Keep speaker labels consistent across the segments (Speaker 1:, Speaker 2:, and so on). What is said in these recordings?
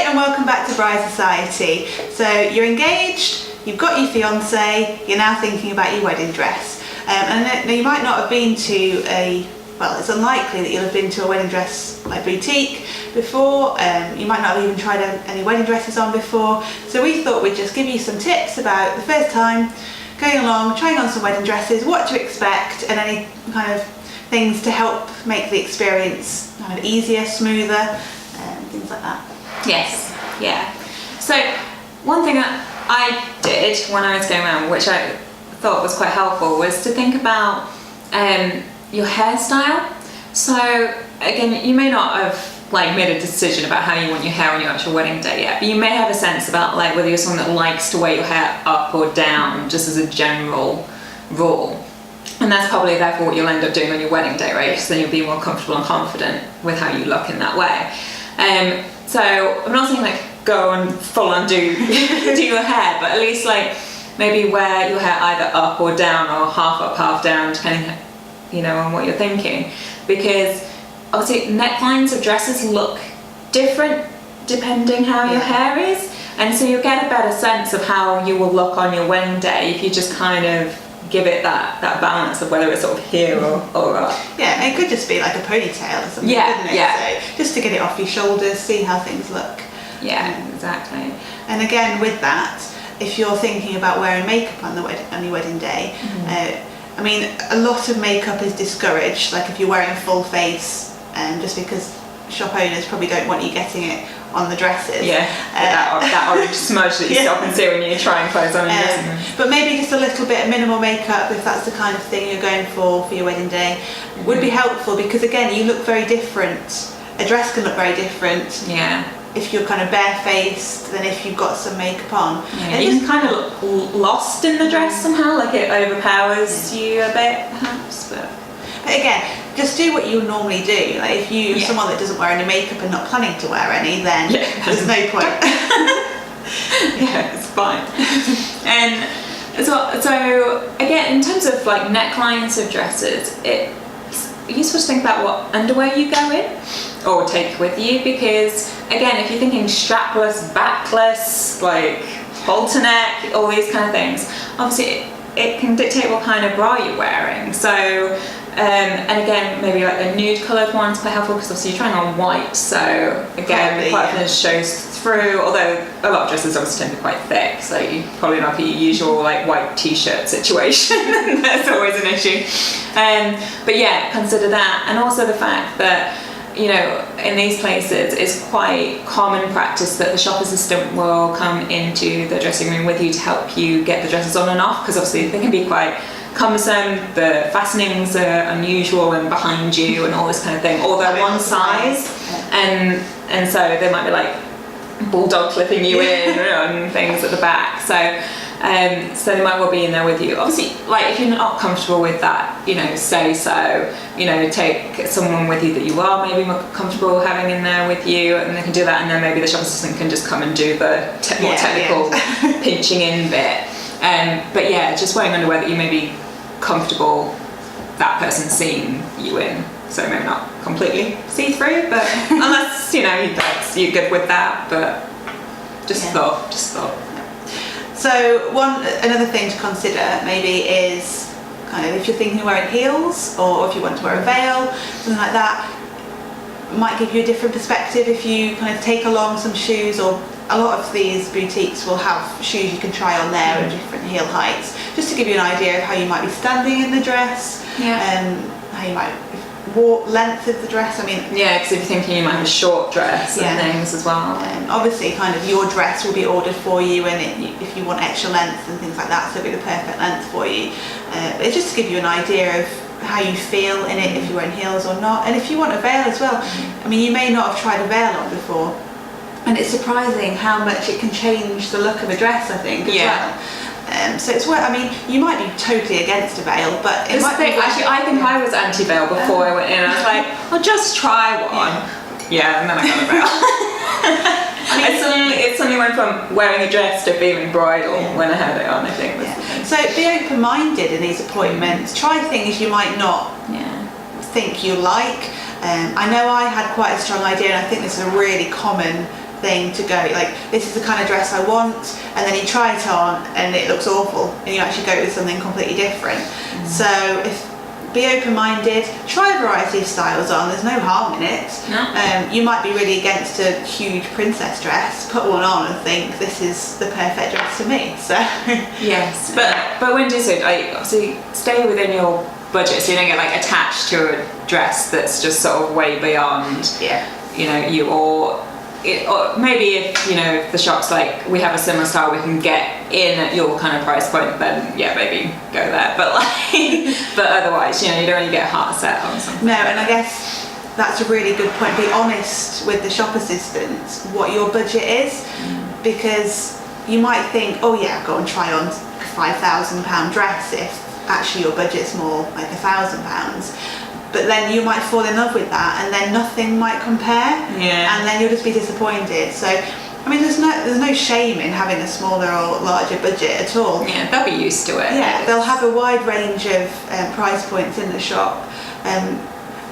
Speaker 1: and welcome back to Bride Society. So you're engaged, you've got your fiance, you're now thinking about your wedding dress. And you might not have been to it's unlikely that you'll have been to a wedding dress like boutique before. You might not have even tried any wedding dresses on before. So we thought we'd just give you some tips about the first time going along, trying on some wedding dresses, what to expect, and any kind of things to help make the experience kind of easier, smoother, things like that.
Speaker 2: Yes, yeah. So one thing that I did when I was going around, which I thought was quite helpful, was to think about your hairstyle. So again, you may not have made a decision about how you want your hair on your actual wedding day yet, but you may have a sense about whether you're someone that likes to wear your hair up or down, just as a general rule. And that's probably therefore what you'll end up doing on your wedding day, right? Because then you'll be more comfortable and confident with how you look in that way. So I'm not saying go and full on do your hair, but at least maybe wear your hair either up or down, or half up, half down, depending on what you're thinking. Because obviously necklines of dresses look different depending how your hair is, and so you'll get a better sense of how you will look on your wedding day if you just kind of give it that balance of whether it's sort of here or up.
Speaker 1: Yeah, it could just be like a ponytail or something, couldn't it?
Speaker 2: Yeah.
Speaker 1: So just to get it off your shoulders, see how things look.
Speaker 2: Yeah, exactly.
Speaker 1: And again, with that, if you're thinking about wearing makeup on your wedding day, I mean, a lot of makeup is discouraged, if you're wearing a full face, just because shop owners probably don't want you getting it on the dresses.
Speaker 2: Yeah, that orange smudge that you often see when you're trying clothes on.
Speaker 1: But maybe just a little bit of minimal makeup, if that's the kind of thing you're going for your wedding day, would be helpful, because again, you look very different. A dress can look very different.
Speaker 2: Yeah.
Speaker 1: If you're kind of barefaced than if you've got some makeup on.
Speaker 2: Yeah, and you can kind of look lost in the dress somehow, it overpowers you a bit perhaps. But
Speaker 1: again, just do what you normally do. If you're someone that doesn't wear any makeup and not planning to wear any, then there's no point.
Speaker 2: Yeah, it's fine. And so again, in terms of necklines of dresses, it's useful to think about what underwear you go in or take with you, because again, if you're thinking strapless, backless, halter neck, all these kind of things, obviously it can dictate what kind of bra you're wearing. So and again, maybe a nude coloured one's quite helpful, because obviously you're trying on white, so again, quite often it shows through, although a lot of dresses obviously tend to be quite thick, so you probably not get your usual white t-shirt situation. That's always an issue. But yeah, consider that, and also the fact that in these places, it's quite common practice that the shop assistant will come into the dressing room with you to help you get the dresses on and off, because obviously they can be quite cumbersome. The fastenings are unusual and behind you and all this kind of thing, or they're one size, and so they might be bulldog clipping you in and things at the back. So they might well be in there with you. Obviously, if you're not comfortable with that, say so. Take someone with you that you are maybe more comfortable having in there with you, and they can do that, and then maybe the shop assistant can just come and do the more technical pinching in bit. But yeah, just wearing underwear that you may be comfortable that person seeing you in. So maybe not completely see-through, but unless you're good with that. But just thought.
Speaker 1: So another thing to consider maybe is kind of if you're thinking of wearing heels, or if you want to wear a veil, something like that, might give you a different perspective if you kind of take along some shoes, or a lot of these boutiques will have shoes you can try on there at different heel heights, just to give you an idea of how you might be standing in the dress, how you might walk, length of the dress.
Speaker 2: because if you're thinking you might have a short dress and things as well.
Speaker 1: Obviously, kind of your dress will be ordered for you, and if you want extra length and things like that, so it'll be the perfect length for you. But it's just to give you an idea of how you feel in it, if you're wearing heels or not, and if you want a veil as well. You may not have tried a veil on before, and it's surprising how much it can change the look of a dress, I think, as well. So it's worth, you might be totally against a veil, but it might be
Speaker 2: actually, I think I was anti-veil before I went in. I was like, I'll just try one. Yeah, and then I got a veil. It suddenly went from wearing a dress to feeling bridal when I had it on, I think.
Speaker 1: So be open-minded in these appointments. Try things you might not think you like. I know I had quite a strong idea, and I think this is a really common thing to go, like, this is the kind of dress I want, and then you try it on and it looks awful, and you actually go with something completely different. So be open-minded, try a variety of styles on, there's no harm in it. You might be really against a huge princess dress, put one on and think, this is the perfect dress for me. So
Speaker 2: yes, but when do so, like, obviously stay within your budget, so you don't get like attached to a dress that's just sort of way beyond you, or maybe if if the shop's like, we have a similar style we can get in at your kind of price point, then maybe go there, but like but otherwise you don't really get heart set on something.
Speaker 1: No, and I guess that's a really good point. Be honest with the shop assistant what your budget is, because you might think, oh yeah, go and try on a £5,000 dress, if actually your budget's more like £1,000, but then you might fall in love with that and then nothing might compare, and then you'll just be disappointed. So I mean, there's no shame in having a smaller or larger budget at all.
Speaker 2: They'll be used to it.
Speaker 1: They'll have a wide range of price points in the shop, and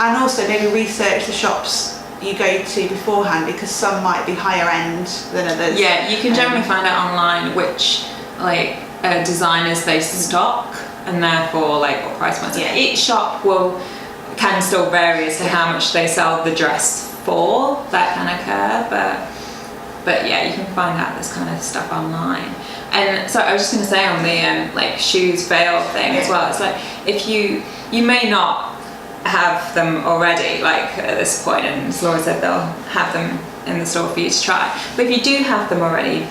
Speaker 1: also maybe research the shops you go to beforehand, because some might be higher end than others.
Speaker 2: You can generally find out online which designers they stock, and therefore like what price points. Each shop can still vary as to how much they sell the dress for. That can occur, but you can find out this kind of stuff online. And so I was just going to say on the like shoes veil thing as well, it's like, if you may not have them already, like at this point, and as Laura said, they'll have them in the store for you to try, but if you do have them already,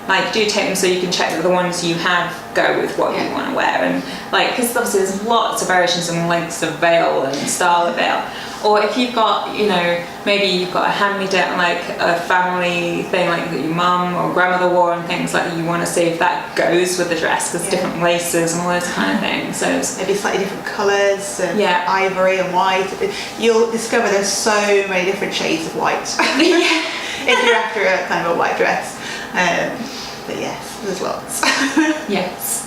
Speaker 2: like, do take them so you can check that the ones you have go with what you want to wear, and like, because obviously there's lots of variations and lengths of veil and style of veil. Or if you've got, maybe you've got a hand-me-down, like a family thing, like that your mum or grandmother wore and things, like you want to see if that goes with the dress, because different laces and all those kind of things. So
Speaker 1: maybe slightly different colours, and ivory and white. You'll discover there's so many different shades of white if you're after a kind of a white dress. But yes, there's lots.
Speaker 2: Yes.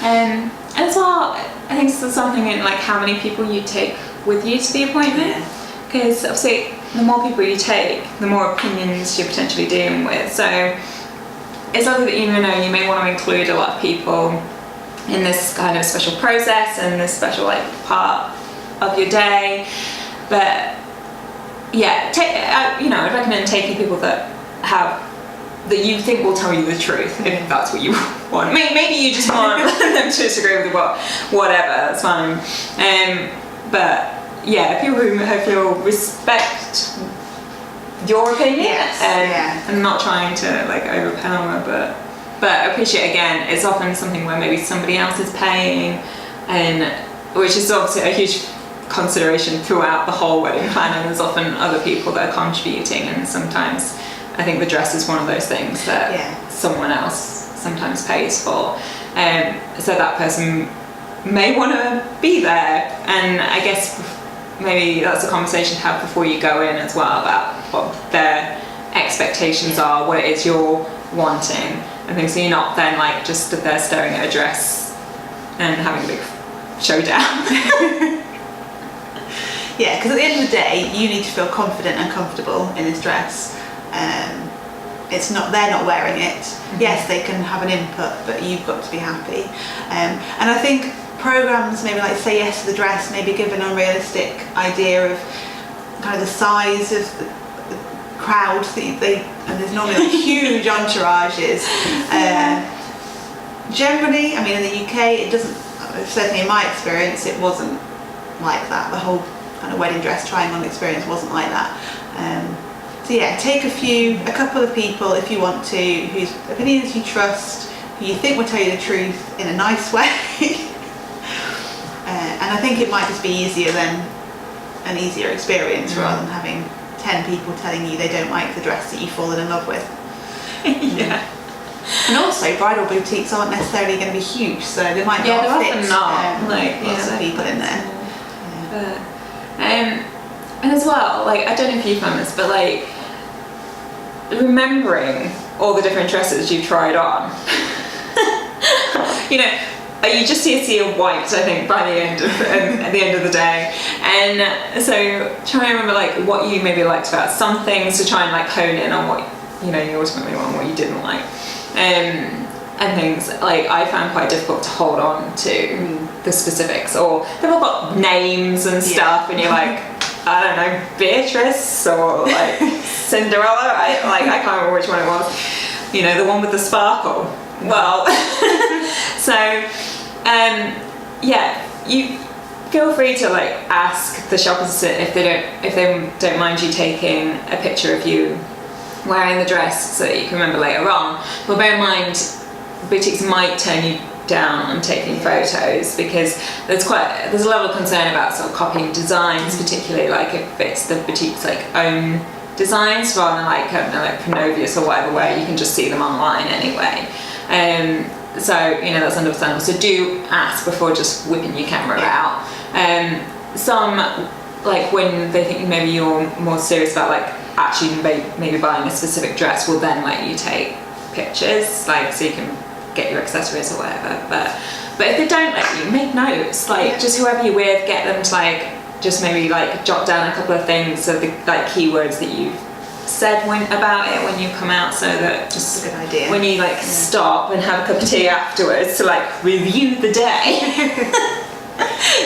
Speaker 2: And as well, I think there's something in like how many people you take with you to the appointment, because obviously the more people you take, the more opinions you're potentially dealing with. So it's something that you may want to include a lot of people in this kind of special process and this special like part of your day. But I'd recommend taking people that you think will tell you the truth, if that's what you want. Maybe you just want them to disagree with whatever, that's fine. But people who hopefully will respect your opinion and not trying to like overpower, but appreciate, again, it's often something where maybe somebody else is paying, and which is obviously a huge consideration throughout the whole wedding planning. There's often other people that are contributing, and sometimes I think the dress is one of those things that someone else sometimes pays for, so that person may want to be there, and I guess maybe that's a conversation to have before you go in as well, about what their expectations are, what it is you're wanting, and things, so you're not then like just stood there staring at a dress and having a big showdown.
Speaker 1: Because at the end of the day, you need to feel confident and comfortable in this dress. They're not wearing it. Yes, they can have an input, but you've got to be happy. And I think programs maybe like Say Yes to the Dress maybe give an unrealistic idea of kind of the size of the crowd and there's normally like huge entourages. Generally, I mean, in the UK, it doesn't, certainly in my experience, it wasn't like that. The whole kind of wedding dress trying on experience wasn't like that. Take a couple of people if you want to, whose opinions you trust, who you think will tell you the truth in a nice way. And I think it might just be an easier experience rather than having 10 people telling you they don't like the dress that you've fallen in love with. And also, bridal boutiques aren't necessarily going to be huge, so they might not fit lots of people in there.
Speaker 2: And as well, like, I don't know if you found this, but like remembering all the different dresses you've tried on. you just see a white, I think, by the end of at the end of the day. And so try and remember like what you maybe liked about some things, to try and like hone in on what you ultimately want, what you didn't like. And things like I found quite difficult to hold on to the specifics, or they've all got names and stuff, and you're like, I don't know, Beatrice or like Cinderella. I can't remember which one it was. The one with the sparkle. Well, so you feel free to like ask the shop assistant if they don't mind you taking a picture of you wearing the dress so that you can remember later on. But bear in mind, boutiques might turn you down on taking photos, because there's a level of concern about sort of copying designs, particularly like if it's the boutique's like own designs rather than like Pronovius or whatever, where you can just see them online anyway. So that's understandable. So do ask before just whipping your camera out. Some, like when they think maybe you're more serious about like actually maybe buying a specific dress, will then let you take pictures, like so you can get your accessories or whatever. But if they don't let you, make notes. Like just whoever you're with, get them to like just maybe like jot down a couple of things, so the like keywords that you've said about it when you come out, so that just
Speaker 1: a good idea. When
Speaker 2: you like stop and have a cup of tea afterwards to like review the day,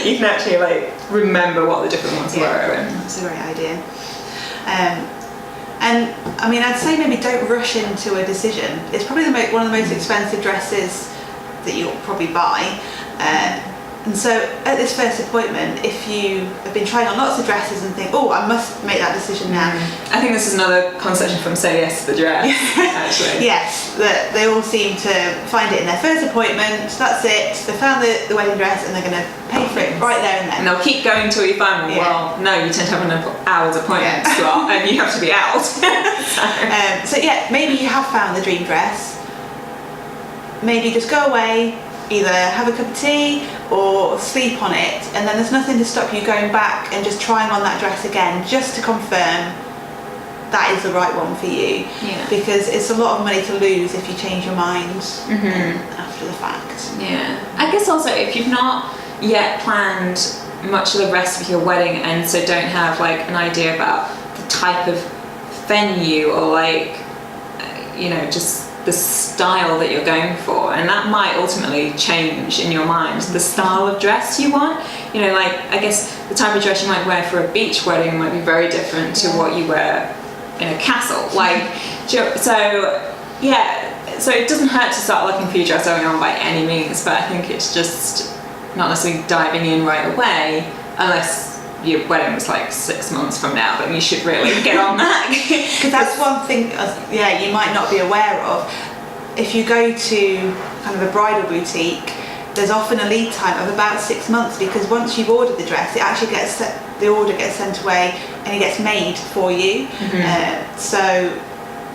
Speaker 2: you can actually like remember what the different ones were. And
Speaker 1: that's a great idea. And I mean, I'd say maybe don't rush into a decision. It's probably one of the most expensive dresses that you'll probably buy. And so at this first appointment, if you have been trying on lots of dresses and think, oh, I must make that decision now.
Speaker 2: I think this is another conversation from Say Yes to the Dress, actually.
Speaker 1: Yes, that they all seem to find it in their first appointment. That's it. They found the wedding dress and they're going to pay for it right there and then.
Speaker 2: And they'll keep going till you find one. Well, no, you tend to have an hour's appointment slot and you have to be out.
Speaker 1: So maybe you have found the dream dress. Maybe just go away, either have a cup of tea or sleep on it, and then there's nothing to stop you going back and just trying on that dress again, just to confirm that is the right one for you. Because it's a lot of money to lose if you change your mind after the fact.
Speaker 2: I guess also if you've not yet planned much of the rest of your wedding, and so don't have like an idea about the type of venue or like just the style that you're going for, and that might ultimately change in your mind the style of dress you want. Like I guess the type of dress you might wear for a beach wedding might be very different to what you wear in a castle. Like so it doesn't hurt to start looking for your dress early on by any means, but I think it's just not necessarily diving in right away, unless your wedding was like 6 months from now, then you should really get on that.
Speaker 1: Because that's one thing you might not be aware of. If you go to kind of a bridal boutique, there's often a lead time of about 6 months, because once you've ordered the dress, it actually the order gets sent away and it gets made for you. So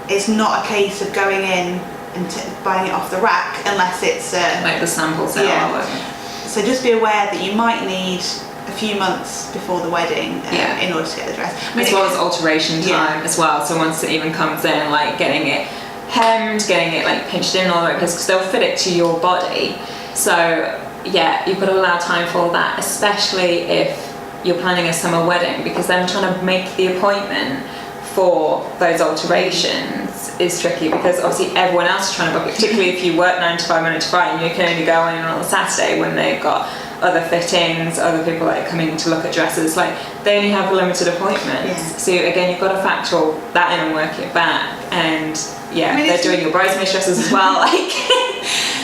Speaker 1: it's not a case of going in and buying it off the rack, unless it's
Speaker 2: like the sample sale.
Speaker 1: So just be aware that you might need a few months before the wedding in order to get the dress.
Speaker 2: As well as alteration time as well. So once it even comes in, like getting it hemmed, getting it like pinched in, all that, because they'll fit it to your body. So you've got to allow time for all that, especially if you're planning a summer wedding, because then trying to make the appointment for those alterations is tricky, because obviously everyone else is trying to book it, particularly if you work 9 to 5, Monday to Friday, and you can only go in on a Saturday when they've got other fittings, other people that are coming to look at dresses. Like they only have limited appointments. So again, you've got to factor all that in and work it back. And they're doing your bridesmaid dresses as well. Like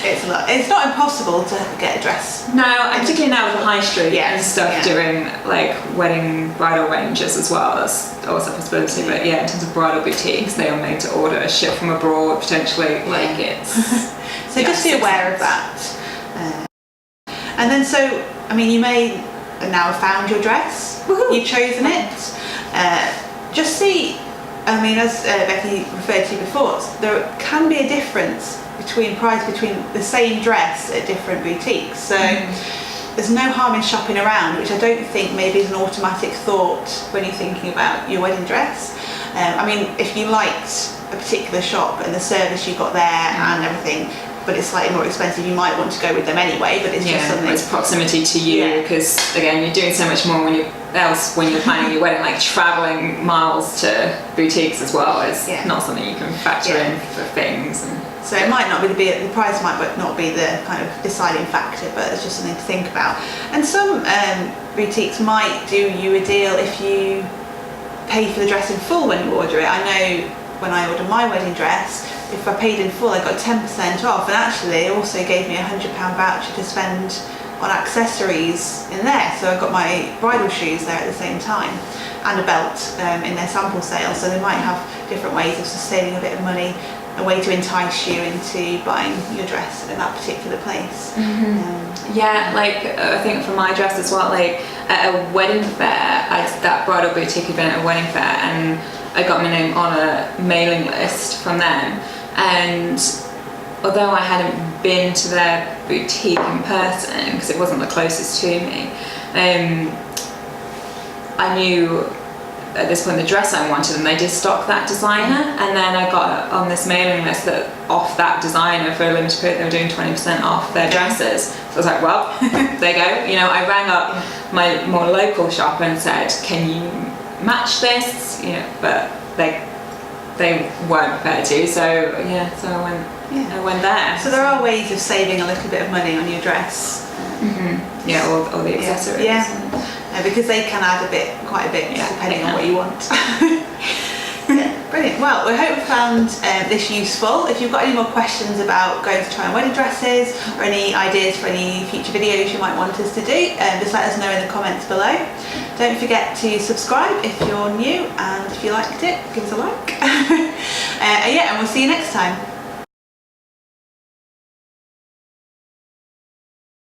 Speaker 1: it's not impossible to get a dress.
Speaker 2: No, and particularly now with the high street and stuff doing like wedding bridal ranges as well. That's also a possibility. But in terms of bridal boutiques, they are made to order, ship from abroad potentially. Like it's
Speaker 1: so just be aware of that. And then you may now have found your dress. Woohoo. You've chosen it. Just see, as Becky referred to before, there can be a difference between price between the same dress at different boutiques. So there's no harm in shopping around, which I don't think maybe is an automatic thought when you're thinking about your wedding dress. If you liked a particular shop and the service you got there and everything, but it's slightly more expensive, you might want to go with them anyway, but it's just something.
Speaker 2: It's proximity to you, because again, you're doing so much more when you're planning your wedding, like travelling miles to boutiques as well is not something you can factor in for things. And
Speaker 1: so it might not be the price might not be the kind of deciding factor, but it's just something to think about. And some boutiques might do you a deal if you pay for the dress in full when you order it. I know when I ordered my wedding dress, if I paid in full I got 10% off, and actually they also gave me a £100 voucher to spend on accessories in there, so I got my bridal shoes there at the same time and a belt in their sample sale. So they might have different ways of saving a bit of money, a way to entice you into buying your dress in that particular place.
Speaker 2: Like I think for my dress as well, like at a wedding fair, that bridal boutique event at a wedding fair, and I got my name on a mailing list from them, and although I hadn't been to their boutique in person because it wasn't the closest to me, I knew at this point the dress I wanted, and they did stock that designer, and then I got on this mailing list that off that designer for a limited period they were doing 20% off their dresses. So I was like, well, there you go. You know, I rang up my more local shop and said, can you match this? You know, but they weren't prepared to. So so I went there.
Speaker 1: So there are ways of saving a little bit of money on your dress.
Speaker 2: Or the accessories.
Speaker 1: Because they can add quite a bit, depending on what you want. Brilliant. Well, we hope you found this useful. If you've got any more questions about going to try on wedding dresses, or any ideas for any future videos you might want us to do, just let us know in the comments below. Don't forget to subscribe if you're new, and if you liked it, give us a like. And we'll see you next time.